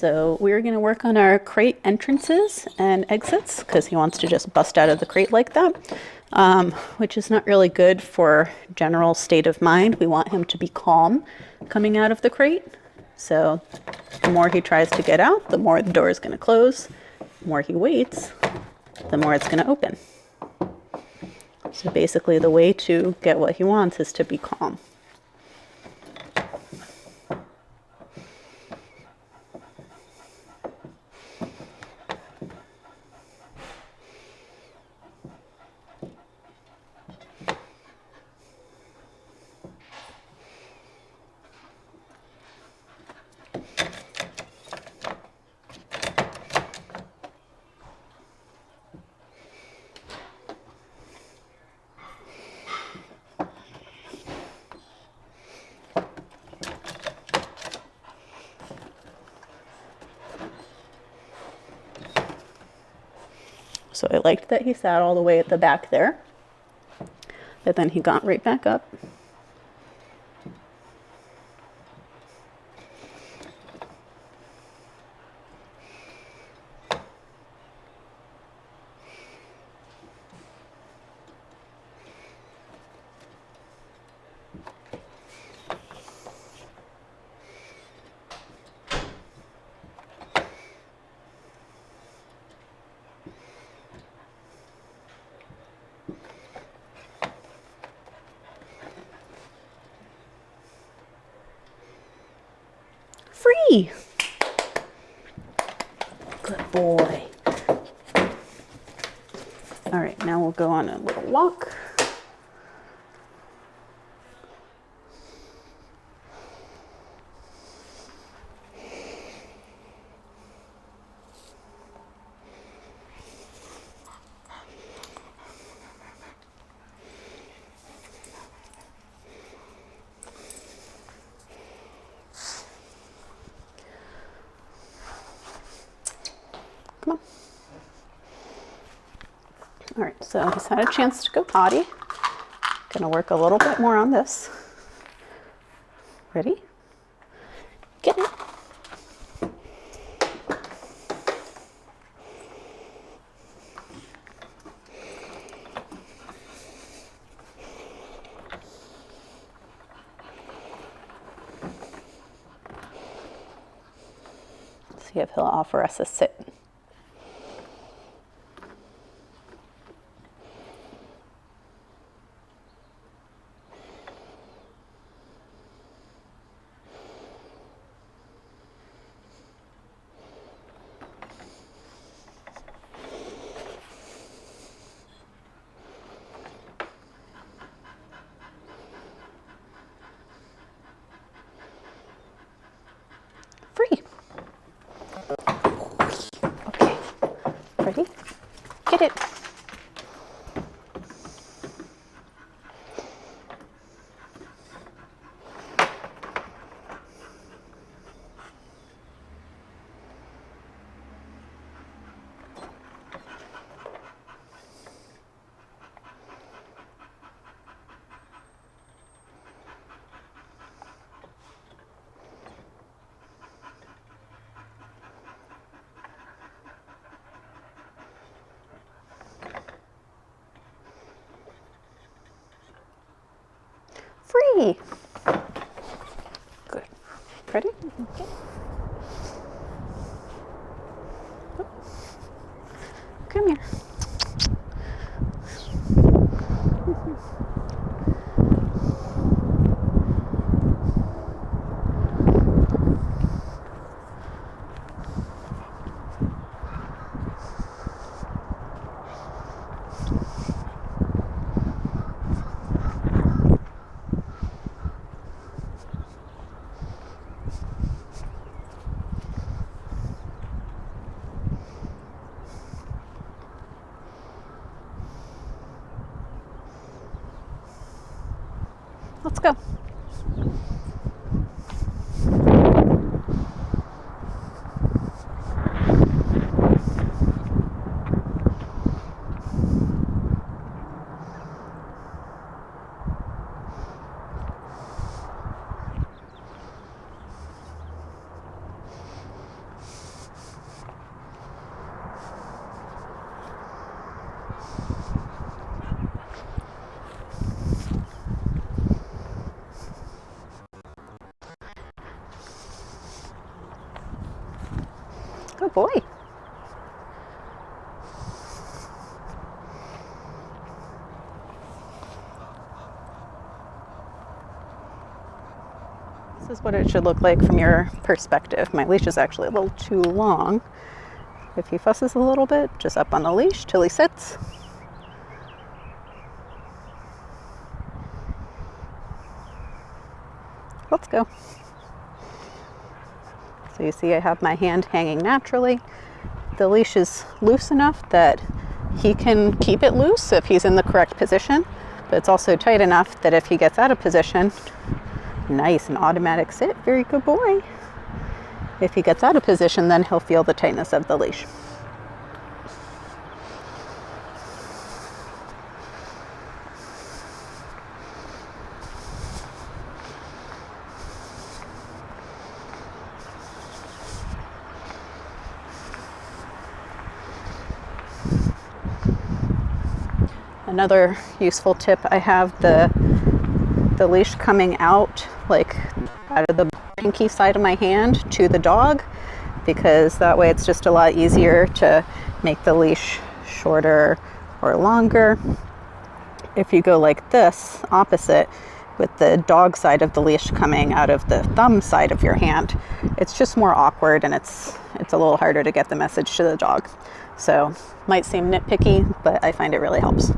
So we're going to work on our crate entrances and exits because he wants to just bust out of the crate like that, which is not really good for general state of mind. We want him to be calm coming out of the crate. So the more he tries to get out, the more the door is going to close. The more he waits, the more it's going to open. So basically the way to get what he wants is to be calm. So I liked that he sat all the way at the back there, but then he got right back up. Free! Good boy. All right, now we'll go on a little walk. Come on. All right, so he's had a chance to go potty. Gonna work a little bit more on this. Ready? Get it. See if he'll offer us a sit. Free. Okay, ready? Get it. Free. Good. Ready? Okay. Come here. Let's go. Good boy. This is what it should look like from your perspective. My leash is actually a little too long. If he fusses a little bit, just up on the leash till he sits. Let's go. So you see I have my hand hanging naturally. The leash is loose enough that he can keep it loose if he's in the correct position, but it's also tight enough that if he gets out of position, nice, an automatic sit, very good boy. If he gets out of position, then he'll feel the tightness of the leash. Another useful tip, I have the leash coming out, like out of the pinky side of my hand to the dog, because that way it's just a lot easier to make the leash shorter or longer. If you go like this, opposite, with the dog side of the leash coming out of the thumb side of your hand, it's just more awkward and it's a little harder to get the message to the dog. So might seem nitpicky, but I find it really helps.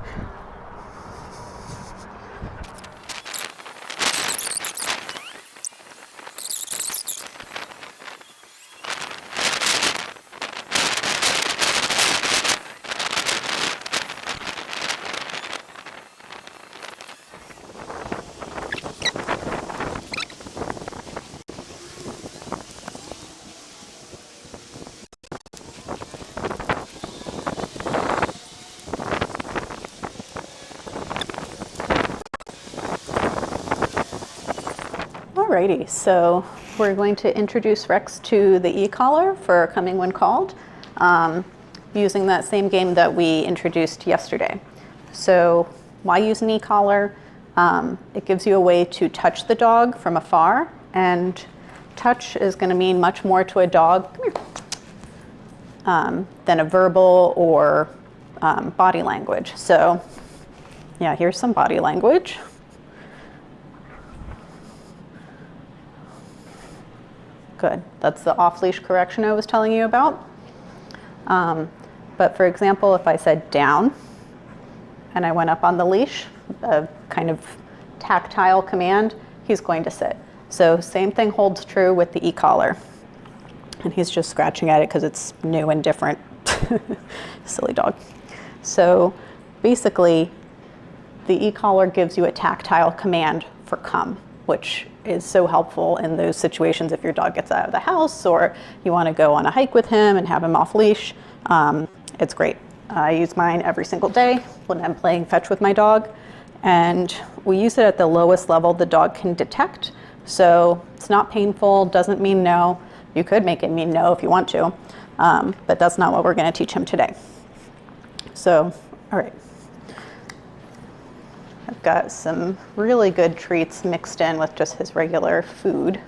Alrighty, so we're going to introduce Rex to the e-collar for Coming When Called, using that same game that we introduced yesterday. So why use an e-collar? It gives you a way to touch the dog from afar, and touch is going to mean much more to a dog than a verbal or body language. So yeah, here's some body language. Good. That's the off-leash correction I was telling you about. But for example, if I said down and I went up on the leash, a kind of tactile command, he's going to sit. So same thing holds true with the e-collar. And he's just scratching at it because it's new and different. Silly dog. So basically, the e-collar gives you a tactile command for come, which is so helpful in those situations if your dog gets out of the house or you want to go on a hike with him and have him off leash. It's great. I use mine every single day when I'm playing fetch with my dog, and we use it at the lowest level the dog can detect. So it's not painful, doesn't mean no. You could make it mean no if you want to, but that's not what we're going to teach him today. So, all right. I've got some really good treats mixed in with just his regular food.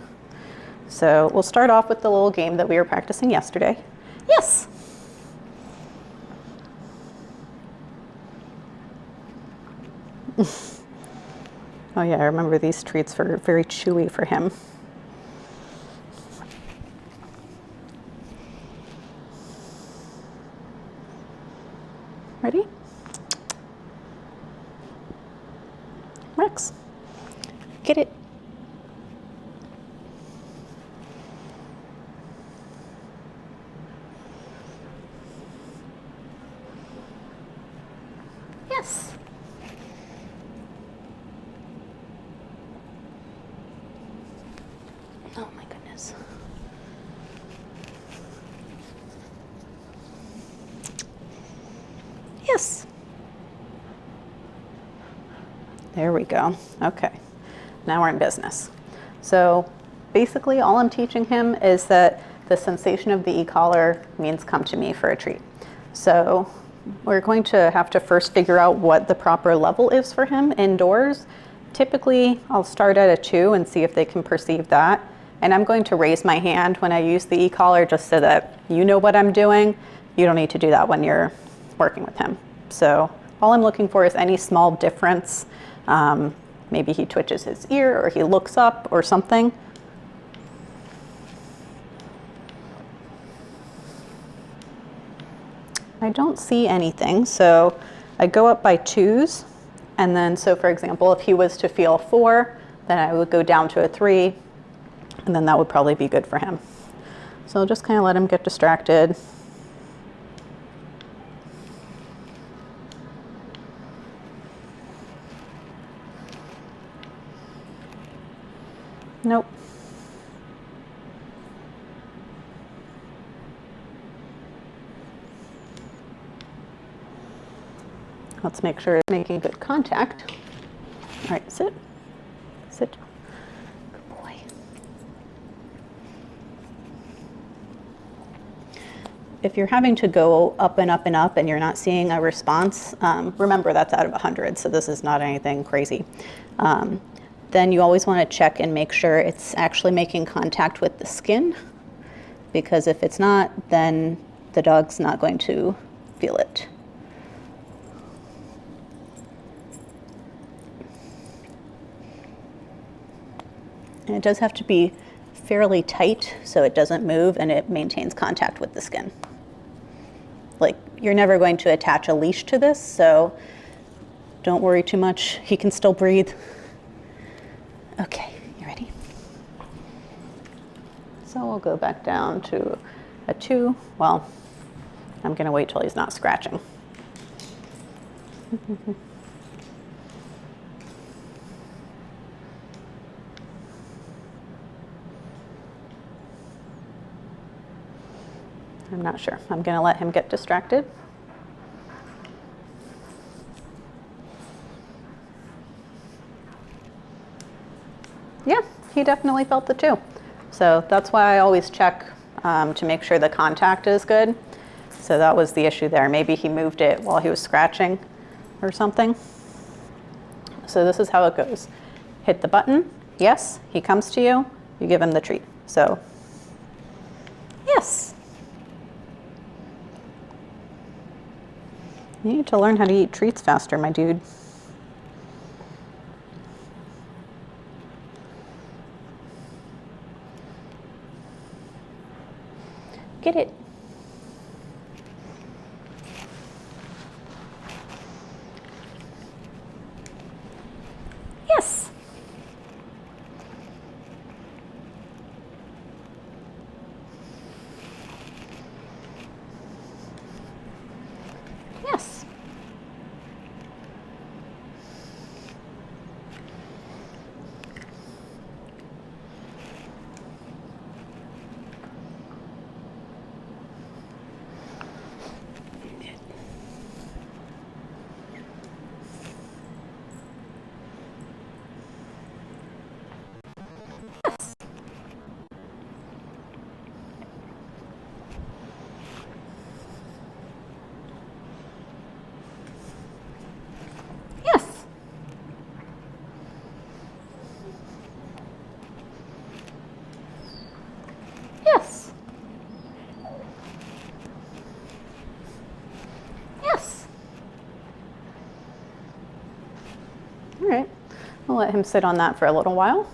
So we'll start off with the little game that we were practicing yesterday. Yes. Oh yeah, I remember these treats were very chewy for him. Ready? Rex, get it. Yes. Oh my goodness. Yes. There we go. Okay, now we're in business. So basically all I'm teaching him is that the sensation of the e-collar means come to me for a treat. So we're going to have to first figure out what the proper level is for him indoors. Typically I'll start at a 2 and see if they can perceive that. And I'm going to raise my hand when I use the e-collar just so that you know what I'm doing. You don't need to do that when you're working with him. So all I'm looking for is any small difference. Maybe he twitches his ear or he looks up or something. I don't see anything, so I go up by 2s. And then, so for example, if he was to feel 4, then I would go down to a 3, and then that would probably be good for him. So I'll just kind of let him get distracted. Nope. Let's make sure it's making good contact. All right, sit. Sit. Good boy. If you're having to go up and up and up and you're not seeing a response, remember that's out of 100, so this is not anything crazy. Then you always want to check and make sure it's actually making contact with the skin, because if it's not, then the dog's not going to feel it. And it does have to be fairly tight so it doesn't move and it maintains contact with the skin. Like, you're never going to attach a leash to this, so don't worry too much. He can still breathe. Okay, you ready? So we'll go back down to a 2. Well, I'm gonna wait till he's not scratching. I'm not sure. I'm going to let him get distracted. Yeah, he definitely felt it too. So that's why I always check to make sure the contact is good. So that was the issue there. Maybe he moved it while he was scratching or something. So this is how it goes. Hit the button. Yes, he comes to you. You give him the treat. So, yes. You need to learn how to eat treats faster, my dude. Get it. Yes. Yes. Yes. Yes. Yes. All right. I'll let him sit on that for a little while.